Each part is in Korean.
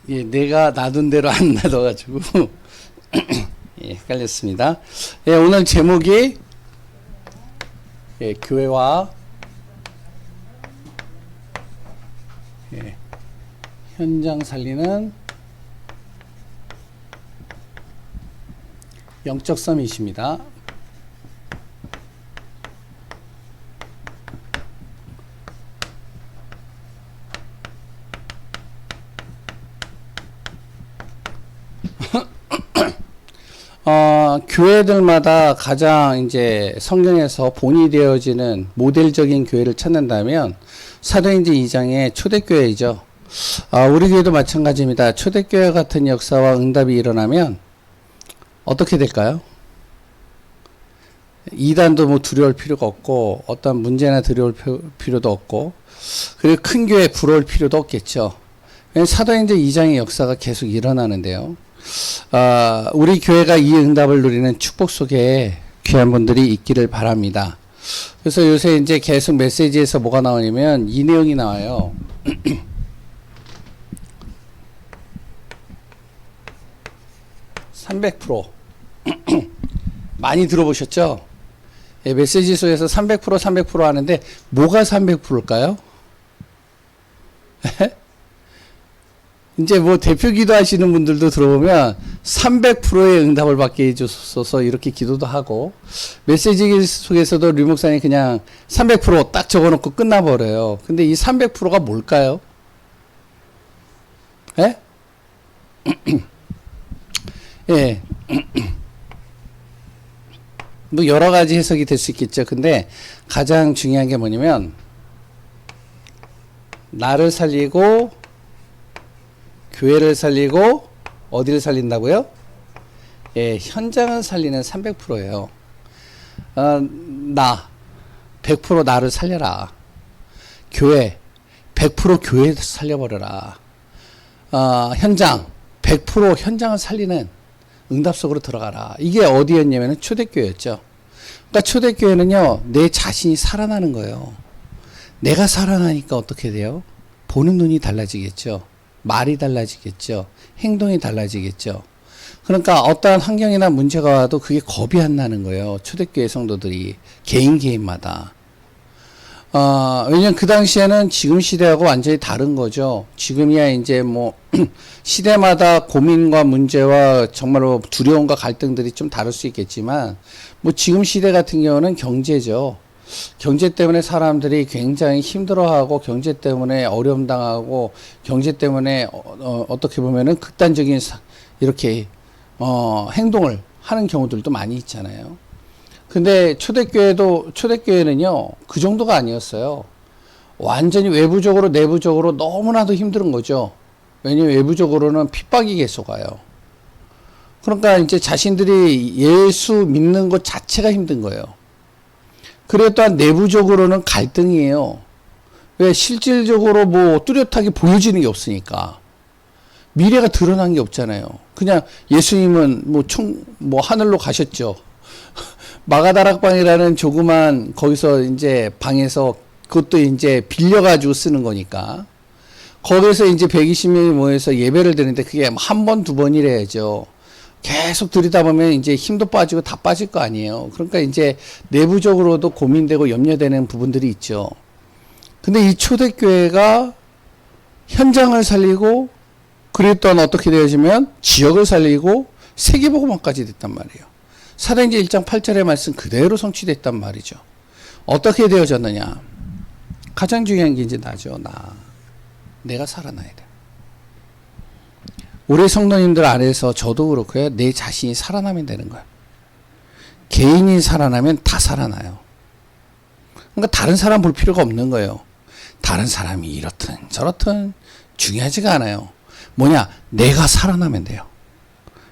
예, 내가 놔둔 대로 안 놔둬가지고 예, 헷갈렸습니다. 예, 오늘 제목이 예, 교회와 예, 현장 살리는 영적 서밋입니다. 교회들마다 가장 이제 성경에서 본이 되어지는 모델적인 교회를 찾는다면 사도행전 2장의 초대교회이죠. 우리 교회도 마찬가지입니다. 초대교회 같은 역사와 응답이 일어나면 어떻게 될까요? 이단도 뭐 두려울 필요가 없고 어떤 문제나 두려울 필요도 없고 그리고 큰 교회 부러울 필요도 없겠죠. 사도행전 2장의 역사가 계속 일어나는데요. 우리 교회가 이 응답을 누리는 축복 속에 귀한 분들이 있기를 바랍니다. 그래서 요새 이제 계속 메시지에서 뭐가 나오냐면 이 내용이 나와요. 300% 많이 들어보셨죠? 예, 메시지 속에서 300% 하는데 뭐가 300%일까요? 이제 뭐 대표 기도하시는 분들도 들어보면 300%의 응답을 받게 해주소서 이렇게 기도도 하고 메시지 속에서도 류 목사님 그냥 300%딱 적어놓고 끝나버려요. 근데 이 300%가 뭘까요? 예? 예. 뭐 여러 가지 해석이 될 수 있겠죠. 근데 가장 중요한 게 뭐냐면 나를 살리고 교회를 살리고 어디를 살린다고요? 예, 현장을 살리는 300%예요. 나 100% 나를 살려라. 교회 100% 교회 살려버려라. 현장 100% 현장을 살리는 응답 속으로 들어가라. 이게 어디였냐면 초대교회였죠. 그러니까 초대교회는요, 내 자신이 살아나는 거예요. 내가 살아나니까 어떻게 돼요? 보는 눈이 달라지겠죠. 말이 달라지겠죠. 행동이 달라지겠죠. 그러니까 어떠한 환경이나 문제가 와도 그게 겁이 안 나는 거예요. 초대교회 성도들이 개인마다. 왜냐면 그 당시에는 지금 시대하고 완전히 다른 거죠. 지금이야 이제 뭐 시대마다 고민과 문제와 정말로 두려움과 갈등들이 좀 다를 수 있겠지만 뭐 지금 시대 같은 경우는 경제죠. 경제 때문에 사람들이 굉장히 힘들어하고 경제 때문에 어려움 당하고 경제 때문에 어떻게 보면은 극단적인 이렇게 행동을 하는 경우들도 많이 있잖아요. 근데 초대교회는요 그 정도가 아니었어요. 완전히 외부적으로 내부적으로 너무나도 힘든 거죠. 왜냐면 외부적으로는 핍박이 계속 와요. 그러니까 이제 자신들이 예수 믿는 것 자체가 힘든 거예요. 그래 또한 내부적으로는 갈등이에요. 왜? 실질적으로 뭐 뚜렷하게 보여지는 게 없으니까. 미래가 드러난 게 없잖아요. 그냥 예수님은 뭐 하늘로 가셨죠. 마가다락방이라는 조그만 거기서 이제 방에서 그것도 이제 빌려가지고 쓰는 거니까. 거기서 이제 120명이 모여서 예배를 드리는데 그게 한 번, 두 번이래야죠. 계속 들이다 보면 이제 힘도 빠지고 다 빠질 거 아니에요. 그러니까 이제 내부적으로도 고민되고 염려되는 부분들이 있죠. 근데 이 초대교회가 현장을 살리고 그리고 또한 어떻게 되어지면 지역을 살리고 세계복음화까지 됐단 말이에요. 사도행전 1장 8절의 말씀 그대로 성취됐단 말이죠. 어떻게 되어졌느냐? 가장 중요한 게 이제 나죠. 내가 살아나야 돼. 우리 성도님들 안에서 저도 그렇고요. 내 자신이 살아나면 되는 거예요. 개인이 살아나면 다 살아나요. 그러니까 다른 사람 볼 필요가 없는 거예요. 다른 사람이 이렇든 저렇든 중요하지가 않아요. 뭐냐? 내가 살아나면 돼요.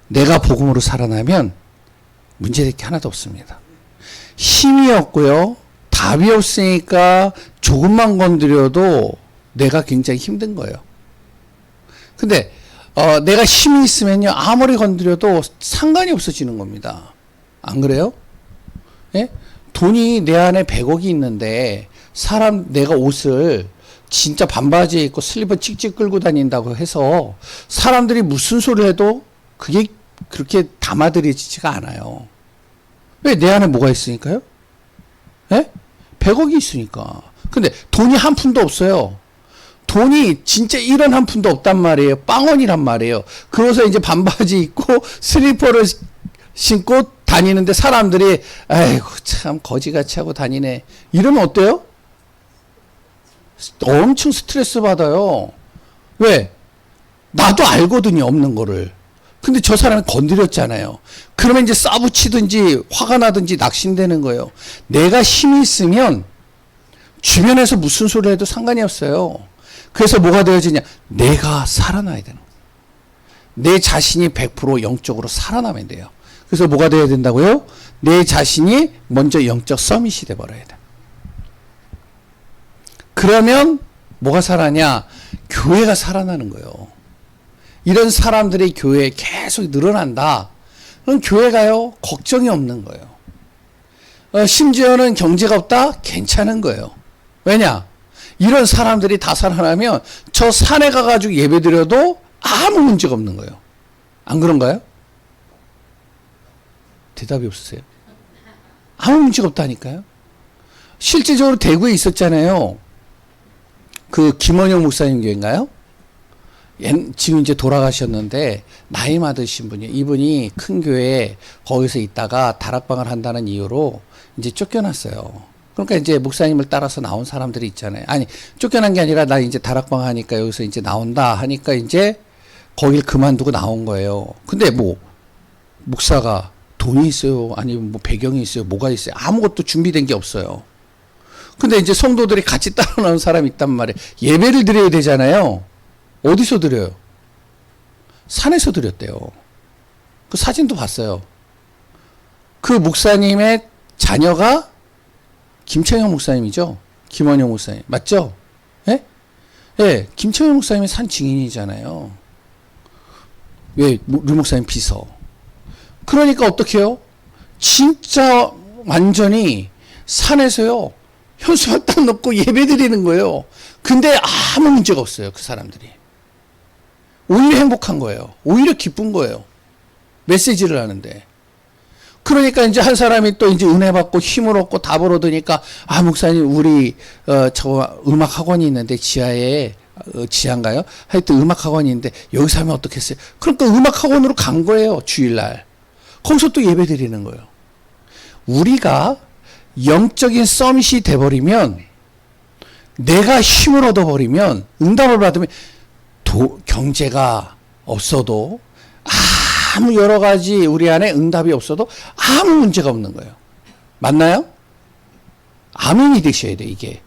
내가 복음으로 살아나면 문제될 게 하나도 없습니다. 힘이 없고요. 답이 없으니까 조금만 건드려도 내가 굉장히 힘든 거예요. 근데 내가 힘이 있으면요. 아무리 건드려도 상관이 없어지는 겁니다. 안 그래요? 예? 돈이 내 안에 100억이 있는데 내가 옷을 진짜 반바지에 입고 슬리퍼 찍찍 끌고 다닌다고 해서 사람들이 무슨 소리를 해도 그게 그렇게 담아들여지지가 않아요. 왜? 내 안에 뭐가 있으니까요? 예? 100억이 있으니까. 근데 돈이 한 푼도 없어요. 돈이 진짜 1원 한 푼도 없단 말이에요. 빵원이란 말이에요. 그래서 이제 반바지 입고 슬리퍼를 신고 다니는데 사람들이 아이고 참 거지같이 하고 다니네. 이러면 어때요? 엄청 스트레스 받아요. 왜? 나도 알거든요, 없는 거를. 근데 저 사람이 건드렸잖아요. 그러면 이제 싸붙이든지 화가 나든지 낙심되는 거예요. 내가 힘이 있으면 주변에서 무슨 소리를 해도 상관이 없어요. 그래서 뭐가 되어지냐? 내가 살아나야 되는 거예요. 내 자신이 100% 영적으로 살아나면 돼요. 그래서 뭐가 되어야 된다고요? 내 자신이 먼저 영적 서밋이 돼버려야 돼. 그러면 뭐가 살아나냐? 교회가 살아나는 거예요. 이런 사람들이 교회에 계속 늘어난다. 그럼 교회가요, 걱정이 없는 거예요. 심지어는 경제가 없다? 괜찮은 거예요. 왜냐? 이런 사람들이 다 살아나면 저 산에 가가지고 예배 드려도 아무 문제가 없는 거예요. 안 그런가요? 대답이 없으세요? 아무 문제가 없다니까요. 실제적으로 대구에 있었잖아요. 그 김원영 목사님 교회인가요? 지금 이제 돌아가셨는데 나이 많으신 분이에요. 이분이 큰 교회에 거기서 있다가 다락방을 한다는 이유로 이제 쫓겨났어요. 그러니까 이제 목사님을 따라서 나온 사람들이 있잖아요. 아니, 쫓겨난 게 아니라 나 이제 다락방 하니까 여기서 이제 나온다 하니까 이제 거길 그만두고 나온 거예요. 근데 뭐 목사가 돈이 있어요? 아니면 뭐 배경이 있어요? 뭐가 있어요? 아무것도 준비된 게 없어요. 근데 이제 성도들이 같이 따라 나온 사람이 있단 말이에요. 예배를 드려야 되잖아요. 어디서 드려요? 산에서 드렸대요. 그 사진도 봤어요. 그 목사님의 자녀가 김창현 목사님이죠. 김원영 목사님. 맞죠? 예? 예, 김창현 목사님이 산 증인이잖아요. 왜? 류 목사님 비서. 그러니까 어떻게 해요? 진짜 완전히 산에서요. 현수막 딱 놓고 예배 드리는 거예요. 근데 아무 문제가 없어요. 그 사람들이. 오히려 행복한 거예요. 오히려 기쁜 거예요. 메시지를 하는데. 그러니까 이제 한 사람이 또 이제 은혜 받고 힘을 얻고 답을 얻으니까 아 목사님 우리 저 음악 학원이 있는데 지하에 지하인가요? 하여튼 음악 학원이 있는데 여기서 하면 어떻겠어요? 그러니까 음악 학원으로 간 거예요. 주일날. 거기서 또 예배 드리는 거예요. 우리가 영적인 서밋이 돼버리면 내가 힘을 얻어버리면 응답을 받으면 경제가 없어도 아무 여러 가지 우리 안에 응답이 없어도 아무 문제가 없는 거예요. 맞나요? 아멘이 되셔야 돼 이게.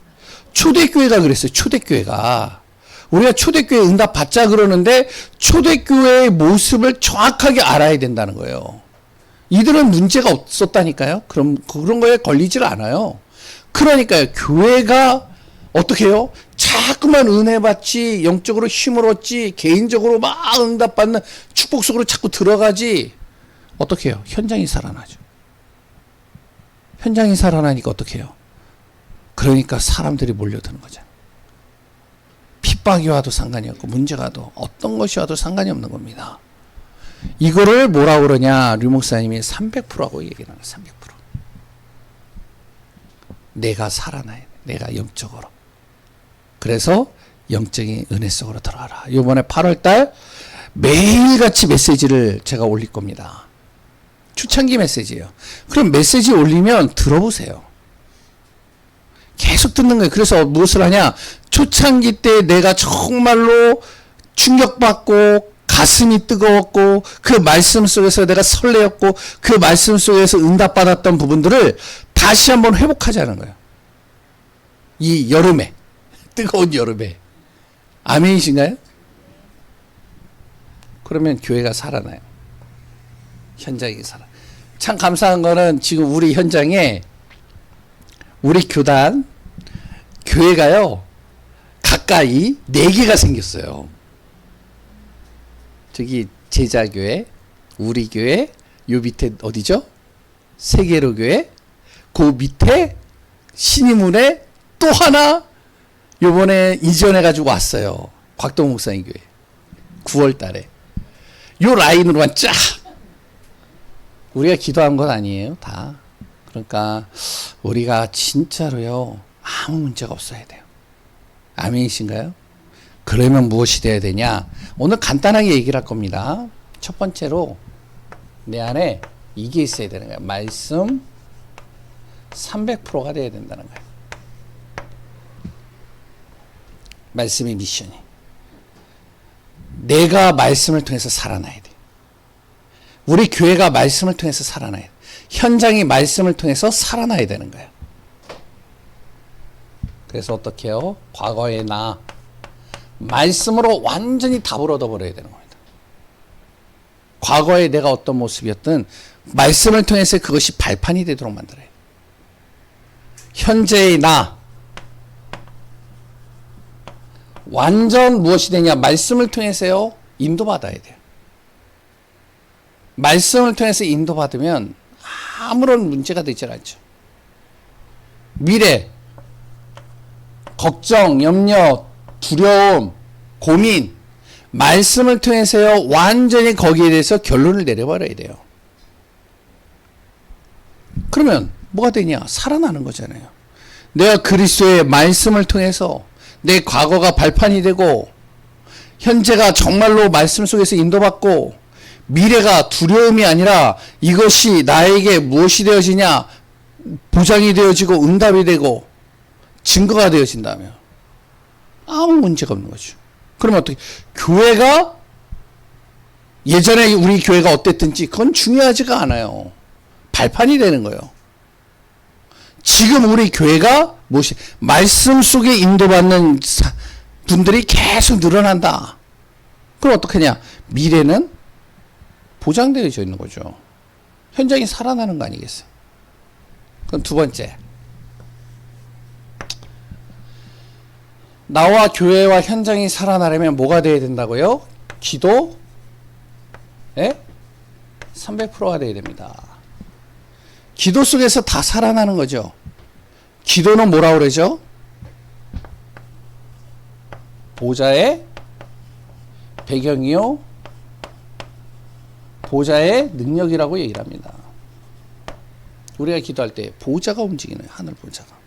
초대교회가 그랬어요. 초대교회가. 우리가 초대교회 응답 받자 그러는데 초대교회의 모습을 정확하게 알아야 된다는 거예요. 이들은 문제가 없었다니까요. 그런 거에 걸리질 않아요. 그러니까요. 교회가 어떻게 해요? 자꾸만 은혜 받지, 영적으로 힘을 얻지, 개인적으로 막 응답받는 축복 속으로 자꾸 들어가지. 어떻게 해요? 현장이 살아나죠. 현장이 살아나니까 어떻게 해요? 그러니까 사람들이 몰려드는 거잖아요. 핍박이 와도 상관이 없고 문제가 와도 어떤 것이 와도 상관이 없는 겁니다. 이거를 뭐라고 그러냐? 류 목사님이 300%라고 얘기를 하는 거예요. 300%. 내가 살아나야 돼. 내가 영적으로. 그래서 영적인 은혜 속으로 들어가라. 이번에 8월달 매일같이 메시지를 제가 올릴 겁니다. 초창기 메시지예요. 그럼 메시지 올리면 들어보세요. 계속 듣는 거예요. 그래서 무엇을 하냐? 초창기 때 내가 정말로 충격받고 가슴이 뜨거웠고 그 말씀 속에서 내가 설레었고 그 말씀 속에서 응답받았던 부분들을 다시 한번 회복하자는 거예요. 이 여름에, 뜨거운 여름에. 아멘이신가요? 그러면 교회가 살아나요. 현장이 살아. 참 감사한 거는 지금 우리 현장에 우리 교단 교회가요 가까이 4개가 생겼어요. 저기 제자교회, 우리 교회, 요 밑에 어디죠? 세계로 교회, 그 밑에 신임문에 또 하나 요번에 이전해가지고 왔어요. 곽동 목사님 교회. 9월 달에. 요 라인으로만 쫙. 우리가 기도한 건 아니에요, 다. 그러니까, 우리가 진짜로요, 아무 문제가 없어야 돼요. 아멘이신가요? 그러면 무엇이 돼야 되냐? 오늘 간단하게 얘기를 할 겁니다. 첫 번째로, 내 안에 이게 있어야 되는 거예요. 말씀 300%가 돼야 된다는 거예요. 말씀의 미션이. 내가 말씀을 통해서 살아나야 돼. 우리 교회가 말씀을 통해서 살아나야 돼. 현장이 말씀을 통해서 살아나야 되는 거예요. 그래서 어떻게 해요? 과거의 나 말씀으로 완전히 답을 얻어버려야 되는 겁니다. 과거에 내가 어떤 모습이었든 말씀을 통해서 그것이 발판이 되도록 만들어요. 현재의 나 완전 무엇이 되냐? 말씀을 통해서요 인도받아야 돼요. 말씀을 통해서 인도받으면 아무런 문제가 되지 않죠. 미래, 걱정, 염려, 두려움, 고민, 말씀을 통해서요 완전히 거기에 대해서 결론을 내려버려야 돼요. 그러면 뭐가 되냐? 살아나는 거잖아요. 내가 그리스도의 말씀을 통해서 내 과거가 발판이 되고 현재가 정말로 말씀 속에서 인도받고 미래가 두려움이 아니라 이것이 나에게 무엇이 되어지냐? 보장이 되어지고 응답이 되고 증거가 되어진다면 아무 문제가 없는 거죠. 그러면 어떻게? 교회가 예전에 우리 교회가 어땠든지 그건 중요하지가 않아요. 발판이 되는 거예요. 지금 우리 교회가 무엇이 말씀 속에 인도받는 분들이 계속 늘어난다. 그럼 어떡하냐? 미래는 보장되어져 있는 거죠. 현장이 살아나는 거 아니겠어요? 그럼 두 번째. 나와 교회와 현장이 살아나려면 뭐가 돼야 된다고요? 기도 300%가 돼야 됩니다. 기도 속에서 다 살아나는 거죠. 기도는 뭐라고 그러죠? 보좌의 배경이요 보좌의 능력이라고 얘기를 합니다. 우리가 기도할 때 보좌가 움직이는 거예요. 하늘 보좌가.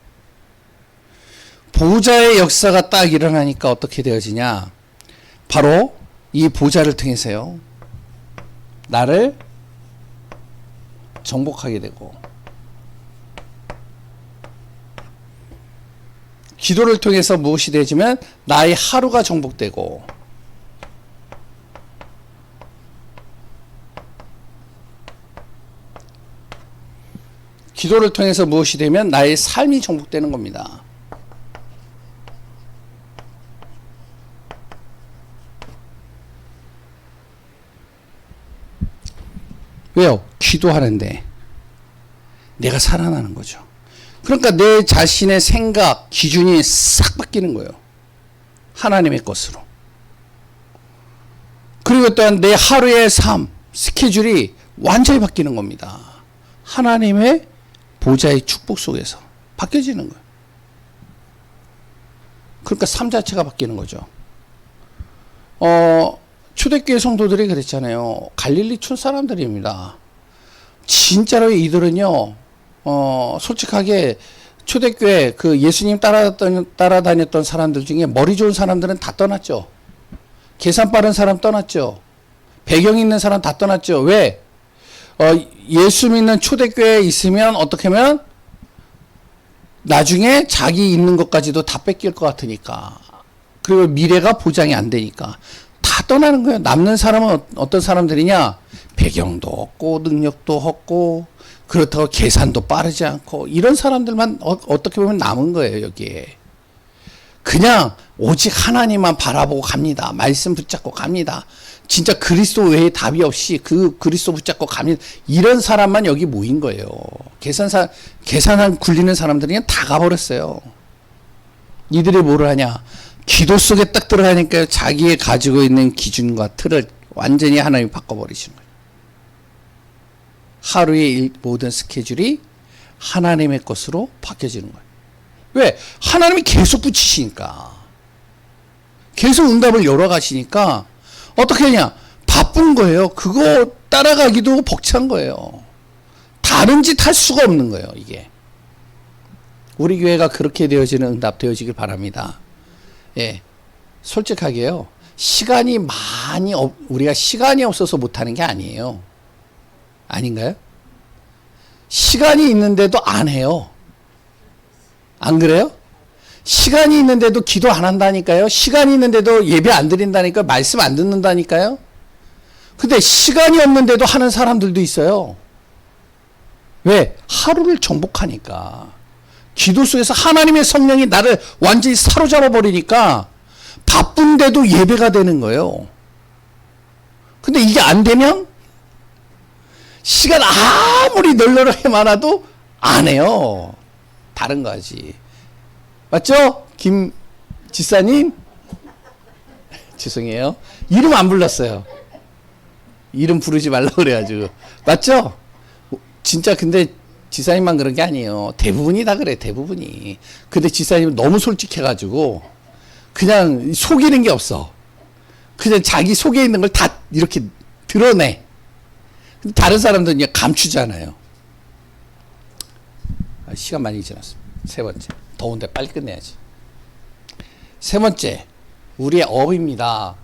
보좌의 역사가 딱 일어나니까 어떻게 되어지냐? 바로 이 보좌를 통해서요. 나를 정복하게 되고 기도를 통해서 무엇이 되어지면 나의 하루가 정복되고 기도를 통해서 무엇이 되면 나의 삶이 정복되는 겁니다. 왜요? 기도하는데 내가 살아나는 거죠. 그러니까 내 자신의 생각, 기준이 싹 바뀌는 거예요. 하나님의 것으로. 그리고 또한 내 하루의 삶, 스케줄이 완전히 바뀌는 겁니다. 하나님의 보좌의 축복 속에서 바뀌어지는 거예요. 그러니까 삶 자체가 바뀌는 거죠. 초대교회 성도들이 그랬잖아요. 갈릴리 촌 사람들입니다. 진짜로 이들은요, 솔직하게 초대교회 그 예수님 따라다녔던 사람들 중에 머리 좋은 사람들은 다 떠났죠. 계산 빠른 사람 떠났죠. 배경 있는 사람 다 떠났죠. 왜? 예수 믿는 초대교회에 있으면 어떻게 하면 나중에 자기 있는 것까지도 다 뺏길 것 같으니까. 그리고 미래가 보장이 안 되니까. 다 떠나는 거예요. 남는 사람은 어떤 사람들이냐? 배경도 없고 능력도 없고 그렇다고 계산도 빠르지 않고 이런 사람들만 어떻게 보면 남은 거예요. 여기에. 그냥 오직 하나님만 바라보고 갑니다. 말씀 붙잡고 갑니다. 진짜 그리스도 외에 답이 없이 그 그리스도 붙잡고 갑니다. 이런 사람만 여기 모인 거예요. 계산한 굴리는 사람들이 그냥 다 가버렸어요. 이들이 뭐를 하냐? 기도 속에 딱 들어가니까 자기의 가지고 있는 기준과 틀을 완전히 하나님이 바꿔버리시는 거예요. 하루의 모든 스케줄이 하나님의 것으로 바뀌어지는 거예요. 왜? 하나님이 계속 붙이시니까. 계속 응답을 열어가시니까 어떻게 하냐? 바쁜 거예요. 그거 따라가기도 벅찬 거예요. 다른 짓 할 수가 없는 거예요, 이게. 우리 교회가 그렇게 되어지는 응답 되어지길 바랍니다. 예. 솔직하게요. 우리가 시간이 없어서 못하는 게 아니에요. 아닌가요? 시간이 있는데도 안 해요. 안 그래요? 시간이 있는데도 기도 안 한다니까요. 시간이 있는데도 예배 안 드린다니까요. 말씀 안 듣는다니까요. 근데 시간이 없는데도 하는 사람들도 있어요. 왜? 하루를 정복하니까. 기도 속에서 하나님의 성령이 나를 완전히 사로잡아 버리니까 바쁜데도 예배가 되는 거예요. 근데 이게 안 되면 시간 아무리 널널하게 많아도 안 해요. 다른 거지. 맞죠? 김 지사님? 죄송해요. 이름 안 불렀어요. 이름 부르지 말라고 그래가지고. 맞죠? 진짜 근데 지사님만 그런 게 아니에요. 대부분이 다 그래, 대부분이. 근데 지사님은 너무 솔직해가지고 그냥 속이는 게 없어. 그냥 자기 속에 있는 걸 다 이렇게 드러내. 근데 다른 사람들은 그냥 감추잖아요. 시간 많이 지났습니다. 세 번째. 더운데 빨리 끝내야지. 세 번째. 우리의 업입니다.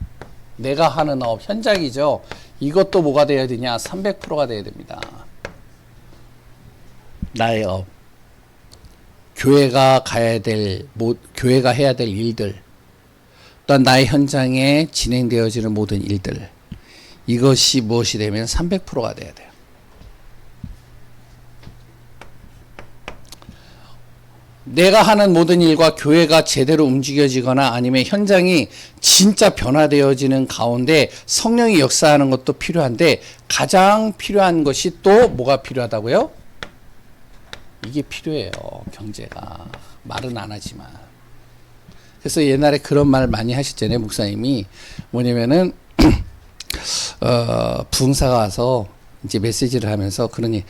내가 하는 업, 현장이죠. 이것도 뭐가 돼야 되냐? 300%가 돼야 됩니다. 나의 업. 교회가 해야 될 일들. 또한 나의 현장에 진행되어지는 모든 일들. 이것이 무엇이 되면 300%가 돼야 돼요. 내가 하는 모든 일과 교회가 제대로 움직여지거나 아니면 현장이 진짜 변화되어지는 가운데 성령이 역사하는 것도 필요한데 가장 필요한 것이 또 뭐가 필요하다고요? 이게 필요해요. 경제가. 말은 안 하지만. 그래서 옛날에 그런 말 많이 하셨잖아요. 목사님이. 뭐냐면은 부흥사가 와서 이제 메시지를 하면서 그러니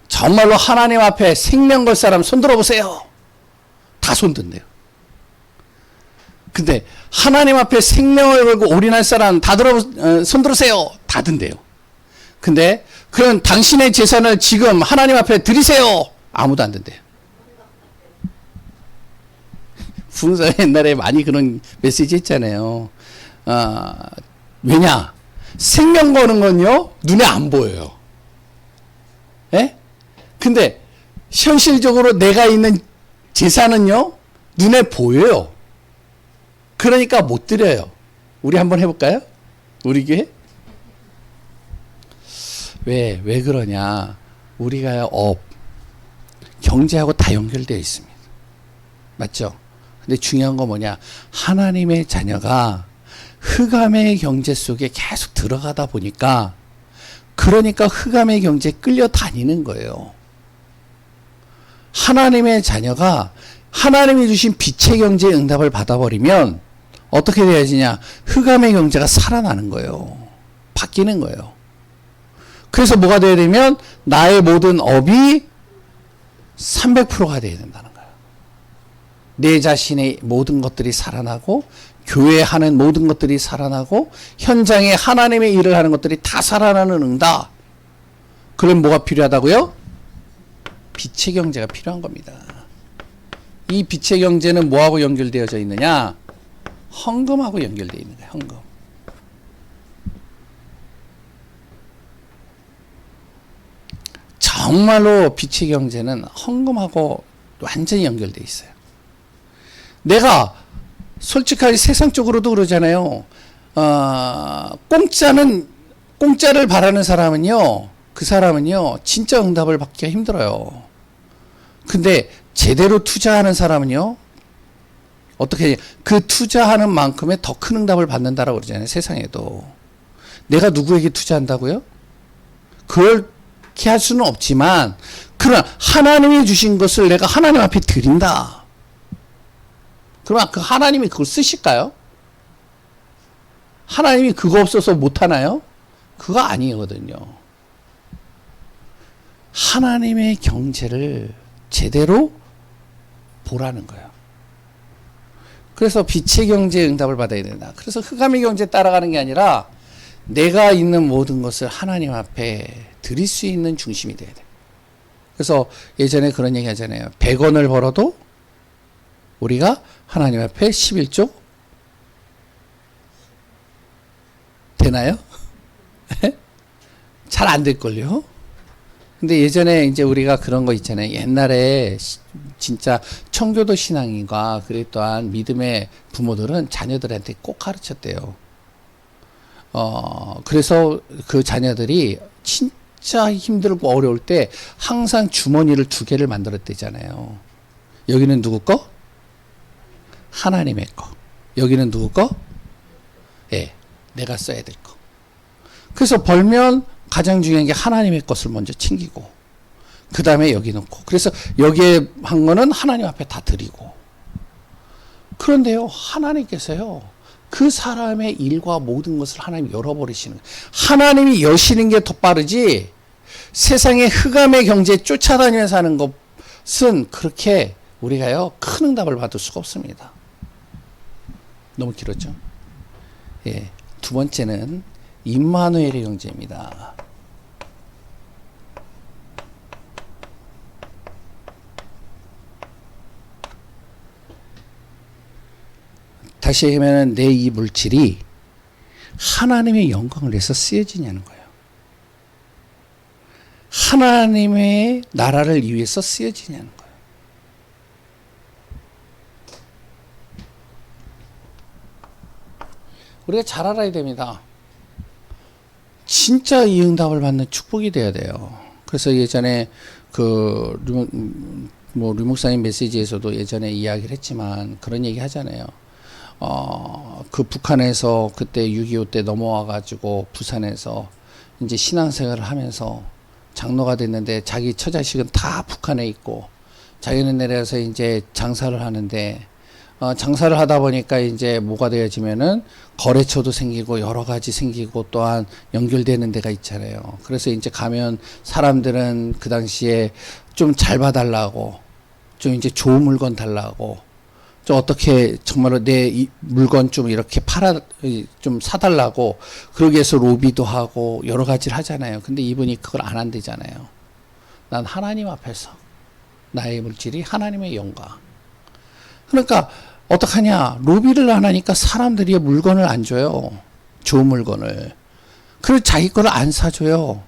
정말로 하나님 앞에 생명 걸 사람 손 들어보세요. 다 손 든대요. 근데 하나님 앞에 생명을 걸고 올인할 사람 다 손 들으세요. 다 든대요. 근데 그럼 당신의 재산을 지금 하나님 앞에 드리세요. 아무도 안 든대요. 부흥사 옛날에 많이 그런 메시지 했잖아요. 왜냐? 생명 거는 건요, 눈에 안 보여요. 예? 근데 현실적으로 내가 있는 재산은요, 눈에 보여요. 그러니까 못 드려요. 우리 한번 해볼까요? 우리 교회? 왜 그러냐? 우리가 경제하고 다 연결되어 있습니다. 맞죠? 근데 중요한 건 뭐냐? 하나님의 자녀가 흑암의 경제 속에 계속 들어가다 보니까 그러니까 흑암의 경제에 끌려다니는 거예요. 하나님의 자녀가 하나님이 주신 빛의 경제의 응답을 받아버리면 어떻게 되어지냐? 흑암의 경제가 살아나는 거예요. 바뀌는 거예요. 그래서 뭐가 돼야 되면 나의 모든 업이 300%가 돼야 된다는 거예요. 내 자신의 모든 것들이 살아나고 교회에 하는 모든 것들이 살아나고 현장에 하나님의 일을 하는 것들이 다 살아나는 응답. 그럼 뭐가 필요하다고요? 빛의 경제가 필요한 겁니다. 이 빛의 경제는 뭐하고 연결되어져 있느냐? 헌금하고 연결되어 있는 거예요. 헌금. 정말로 빛의 경제는 헌금하고 완전히 연결되어 있어요. 내가 솔직하게 세상적으로도 그러잖아요. 공짜를 바라는 사람은요, 그 사람은요, 진짜 응답을 받기가 힘들어요. 근데 제대로 투자하는 사람은요, 어떻게, 그 투자하는 만큼의 더 큰 응답을 받는다라고 그러잖아요. 세상에도. 내가 누구에게 투자한다고요? 그렇게 할 수는 없지만, 그러나 하나님이 주신 것을 내가 하나님 앞에 드린다. 그러면 그 하나님이 그걸 쓰실까요? 하나님이 그거 없어서 못하나요? 그거 아니거든요. 하나님의 경제를 제대로 보라는 거예요. 그래서 빛의 경제에 응답을 받아야 된다. 그래서 흑암의 경제에 따라가는 게 아니라 내가 있는 모든 것을 하나님 앞에 드릴 수 있는 중심이 돼야 돼. 그래서 예전에 그런 얘기 하잖아요. 100원을 벌어도 우리가 하나님 앞에 11조 되나요? 잘 안 될걸요? 근데 예전에 이제 우리가 그런 거 있잖아요. 옛날에 진짜 청교도 신앙인과 그리고 또한 믿음의 부모들은 자녀들한테 꼭 가르쳤대요. 그래서 그 자녀들이 진짜 힘들고 어려울 때 항상 주머니를 2개를 만들었대잖아요. 여기는 누구 거? 하나님의 거. 여기는 누구 거? 예, 내가 써야 될 거. 그래서 벌면 가장 중요한 게 하나님의 것을 먼저 챙기고 그 다음에 여기 놓고 그래서 여기에 한 거는 하나님 앞에 다 드리고 그런데요 하나님께서요 그 사람의 일과 모든 것을 하나님이 열어버리시는 거예요. 하나님이 여시는 게 더 빠르지 세상의 흑암의 경제에 쫓아다니면서 하는 것은 그렇게 우리가요 큰 응답을 받을 수가 없습니다. 너무 길었죠? 예, 두 번째는 임마누엘의 경제입니다. 다시 얘기하면 내 이 물질이 하나님의 영광을 위해서 쓰여지냐는 거예요. 하나님의 나라를 위해서 쓰여지냐는 거예요. 우리가 잘 알아야 됩니다. 진짜 이 응답을 받는 축복이 돼야 돼요. 그래서 예전에 류 목사님 메시지에서도 예전에 이야기를 했지만 그런 얘기 하잖아요. 그 북한에서 그때 6.25 때 넘어와가지고 부산에서 이제 신앙생활을 하면서 장로가 됐는데 자기 처자식은 다 북한에 있고 자기는 내려서 이제 장사를 하는데 장사를 하다 보니까 이제 뭐가 되어지면은 거래처도 생기고 여러 가지 생기고 또한 연결되는 데가 있잖아요. 그래서 이제 가면 사람들은 그 당시에 좀 잘 봐달라고 좀 이제 좋은 물건 달라고 좀 어떻게 정말로 내 이 물건 좀 이렇게 좀 사달라고 그러기 위해서 로비도 하고 여러 가지를 하잖아요. 근데 이분이 그걸 안 한대잖아요. 난 하나님 앞에서 나의 물질이 하나님의 영광. 그러니까 어떡하냐 로비를 안 하니까 사람들이 물건을 안 줘요. 좋은 물건을. 그리고 자기 거를 안 사줘요.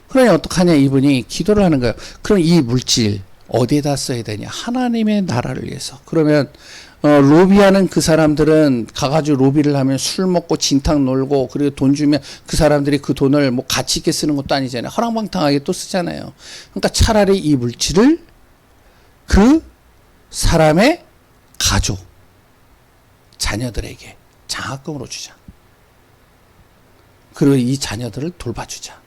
그러니 어떡하냐 이분이 기도를 하는 거예요. 그럼 이 물질 어디에다 써야 되냐 하나님의 나라를 위해서. 그러면 로비하는 그 사람들은 가가지고 로비를 하면 술 먹고 진탕 놀고 그리고 돈 주면 그 사람들이 그 돈을 뭐 가치 있게 쓰는 것도 아니잖아요. 허랑방탕하게 또 쓰잖아요. 그러니까 차라리 이 물질을 그 사람의 가족, 자녀들에게 장학금으로 주자. 그리고 이 자녀들을 돌봐주자.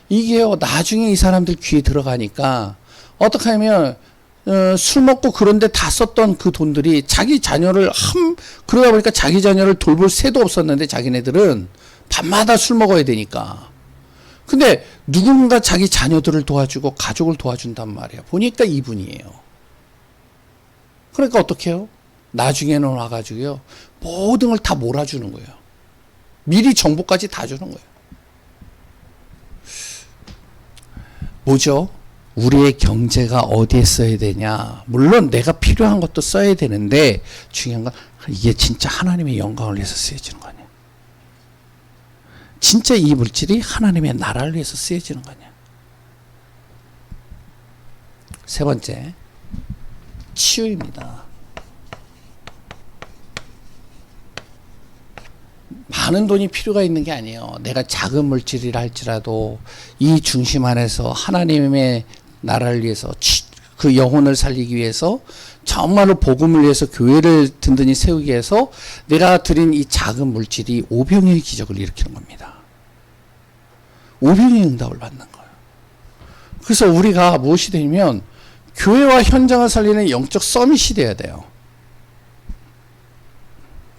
이게요, 나중에 이 사람들 귀에 들어가니까, 어떻게 하면, 술 먹고 그런데 다 썼던 그 돈들이 자기 자녀를 그러다 보니까 자기 자녀를 돌볼 새도 없었는데 자기네들은 밤마다 술 먹어야 되니까. 근데 누군가 자기 자녀들을 도와주고 가족을 도와준단 말이야. 보니까 이분이에요. 그러니까 어떻게 해요? 나중에는 와가지고요, 모든 걸 다 몰아주는 거예요. 미리 정보까지 다 주는 거예요. 뭐죠? 우리의 경제가 어디에 써야 되냐? 물론 내가 필요한 것도 써야 되는데 중요한 건 이게 진짜 하나님의 영광을 위해서 쓰여지는 거 아니야? 진짜 이 물질이 하나님의 나라를 위해서 쓰여지는 거 아니야? 세 번째, 치유입니다. 많은 돈이 필요가 있는 게 아니에요. 내가 작은 물질이라 할지라도 이 중심 안에서 하나님의 나라를 위해서 그 영혼을 살리기 위해서 정말로 복음을 위해서 교회를 든든히 세우기 위해서 내가 드린 이 작은 물질이 오병이의 기적을 일으키는 겁니다. 오병이의 응답을 받는 거예요. 그래서 우리가 무엇이 되냐면 교회와 현장을 살리는 영적 서밋이 돼야 돼요.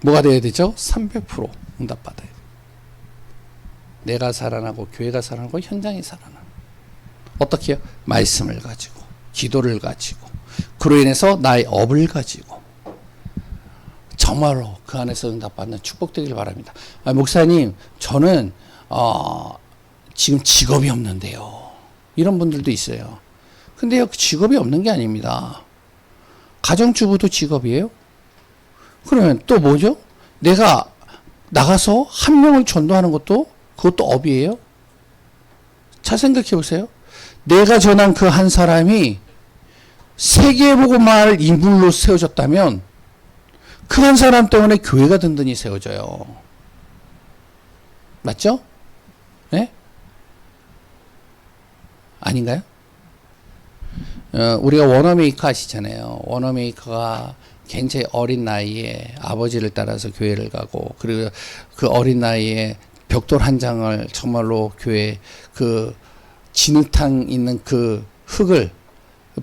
뭐가 돼야 되죠? 300% 응답받아야 돼요. 내가 살아나고 교회가 살아나고 현장이 살아나고. 어떻게 해요? 말씀을 가지고 기도를 가지고 그로 인해서 나의 업을 가지고 정말로 그 안에서 응답받는 축복되길 바랍니다. 목사님, 저는 지금 직업이 없는데요. 이런 분들도 있어요. 근데요, 직업이 없는 게 아닙니다. 가정주부도 직업이에요. 그러면 또 뭐죠? 내가 나가서 한 명을 전도하는 것도 그것도 업이에요. 잘 생각해 보세요. 내가 전한 그 한 사람이 세계 복음화할 인물로 세워졌다면 그 한 사람 때문에 교회가 든든히 세워져요. 맞죠? 네? 아닌가요? 우리가 워너메이커 아시잖아요. 워너메이커가 굉장히 어린 나이에 아버지를 따라서 교회를 가고, 그리고 그 어린 나이에 벽돌 한 장을 정말로 교회 그 진흙탕 있는 그 흙을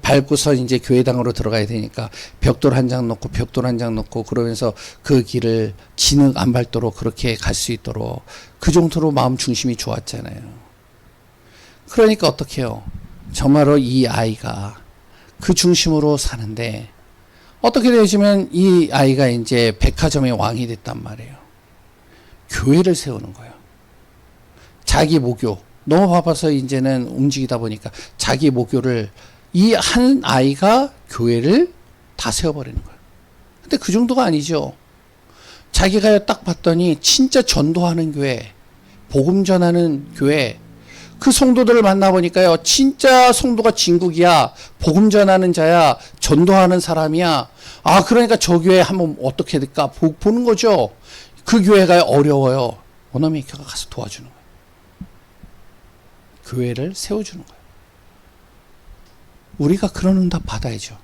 밟고서 이제 교회당으로 들어가야 되니까 벽돌 한 장 놓고 벽돌 한 장 놓고 그러면서 그 길을 진흙 안 밟도록 그렇게 갈 수 있도록 그 정도로 마음 중심이 좋았잖아요. 그러니까 어떻게 해요? 정말로 이 아이가 그 중심으로 사는데 어떻게 되어지면 이 아이가 이제 백화점의 왕이 됐단 말이에요. 교회를 세우는 거예요. 자기 목욕. 너무 바빠서 이제는 움직이다 보니까 자기 목욕을 이 한 아이가 교회를 다 세워버리는 거예요. 근데 그 정도가 아니죠. 자기가 딱 봤더니 진짜 전도하는 교회, 복음 전하는 교회, 그 성도들을 만나보니까요, 진짜 성도가 진국이야, 복음 전하는 자야, 전도하는 사람이야. 아, 그러니까 저 교회 한번 어떻게 될까 보는 거죠. 그 교회가 어려워요. 워너메이커가 가서 도와주는 거예요. 교회를 세워주는 거예요. 우리가 그런 응답 받아야죠.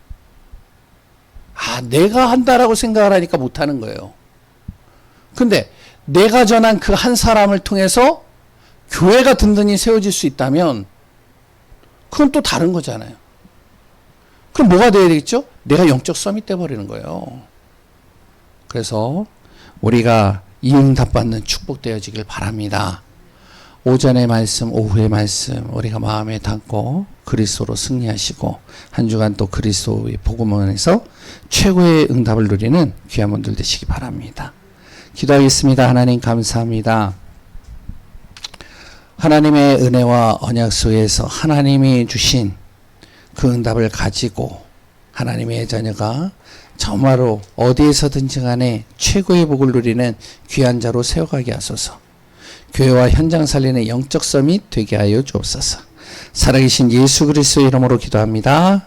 아, 내가 한다라고 생각을 하니까 못하는 거예요. 근데 내가 전한 그 한 사람을 통해서 교회가 든든히 세워질 수 있다면 그건 또 다른 거잖아요. 그럼 뭐가 돼야 되겠죠? 내가 영적 썸이 돼버리는 거예요. 그래서 우리가 이 응답 받는 축복되어지길 바랍니다. 오전의 말씀, 오후의 말씀 우리가 마음에 담고 그리스도로 승리하시고 한 주간 또 그리스도의 복음 안에서 최고의 응답을 누리는 귀한 분들 되시기 바랍니다. 기도하겠습니다. 하나님 감사합니다. 하나님의 은혜와 언약 속에서 하나님이 주신 그 응답을 가지고 하나님의 자녀가 정말로 어디에서든지 간에 최고의 복을 누리는 귀한 자로 세워가게 하소서. 교회와 현장 살리는 영적 서밋 되게 하여 주옵소서. 살아계신 예수 그리스도의 이름으로 기도합니다.